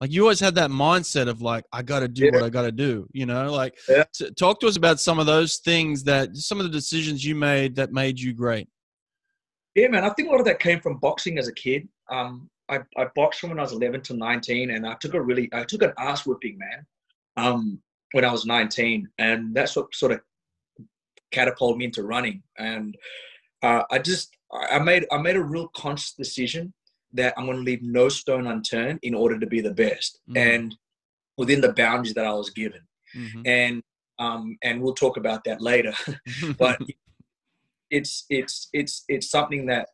Like you always had that mindset of like, I got to do what I got to do, you know, like talk to us about some of those things some of the decisions you made that made you great. Yeah, man. I think a lot of that came from boxing as a kid. I boxed from when I was 11 to 19, and I took an ass whipping, man, when I was 19. And that's what sort of catapulted me into running. And I made a real conscious decision that I'm going to leave no stone unturned in order to be the best, and within the boundaries that I was given. And we'll talk about that later. But it's something that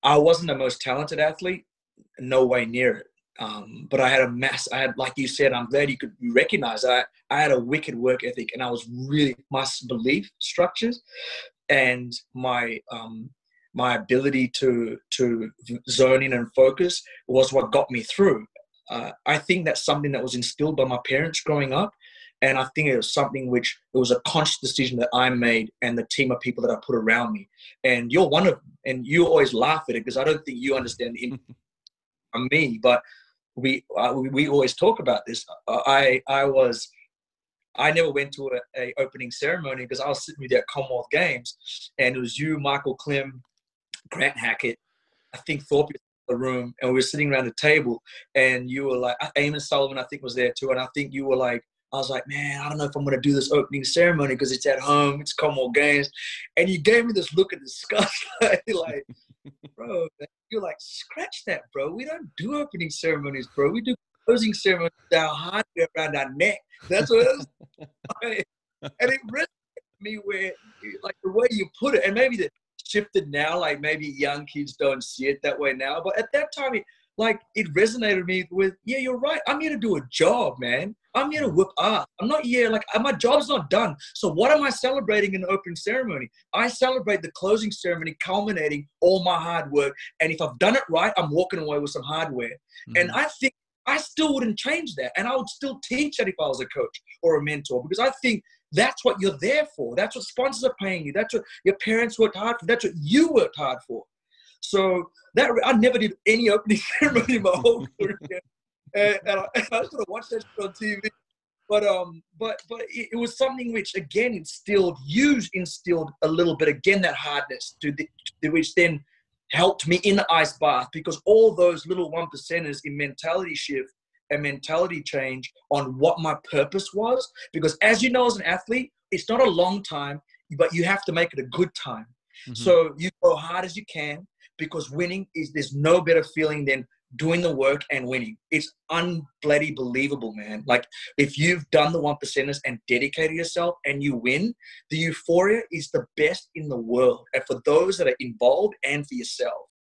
I wasn't the most talented athlete, no way near it. But I had, like you said, I'm glad you could recognize that. I had a wicked work ethic, and I was really, my belief structures and my ability to zone in and focus was what got me through. I think that's something that was instilled by my parents growing up. And I think it was something which it was a conscious decision that I made and the team of people that I put around me. And you're one of them. And you always laugh at it because I don't think you understand the impact on me. But we always talk about this. I never went to a opening ceremony because I was sitting with you at Commonwealth Games, and it was you, Michael Klim, Grant Hackett, I think Thorpe was in the room, and we were sitting around the table, and you were like, Eamon Sullivan, I think, was there too, and I think you were like, I was like, man, I don't know if I'm going to do this opening ceremony because it's at home, it's Commonwealth Games, and you gave me this look of disgust, like, bro, you're like, scratch that, bro. We don't do opening ceremonies, bro. We do closing ceremonies with our hardware around our neck. That's what it was. And it resonated with me where, like, the way you put it, and maybe that shifted now, like maybe young kids don't see it that way now, but at that time, it resonated with me with, yeah, you're right. I'm here to do a job, man. I'm here to whip ass. I'm not here, like, my job's not done. So what am I celebrating in the opening ceremony? I celebrate the closing ceremony culminating all my hard work. And if I've done it right, I'm walking away with some hardware. And I think I still wouldn't change that. And I would still teach that if I was a coach or a mentor, because I think that's what you're there for. That's what sponsors are paying you. That's what your parents worked hard for. That's what you worked hard for. So that I never did any opening ceremony in my whole career. And I sort of watched that shit on TV. But it was something which, again, instilled a little bit, again, that hardness which then helped me in the ice bath, because all those little 1%ers in mentality shift and mentality change on what my purpose was. Because as you know, as an athlete, it's not a long time, but you have to make it a good time. So you go hard as you can, because there's no better feeling than doing the work and winning. It's un-bloody-believable, man. Like, if you've done the 1%ers and dedicated yourself and you win, the euphoria is the best in the world. And for those that are involved and for yourself.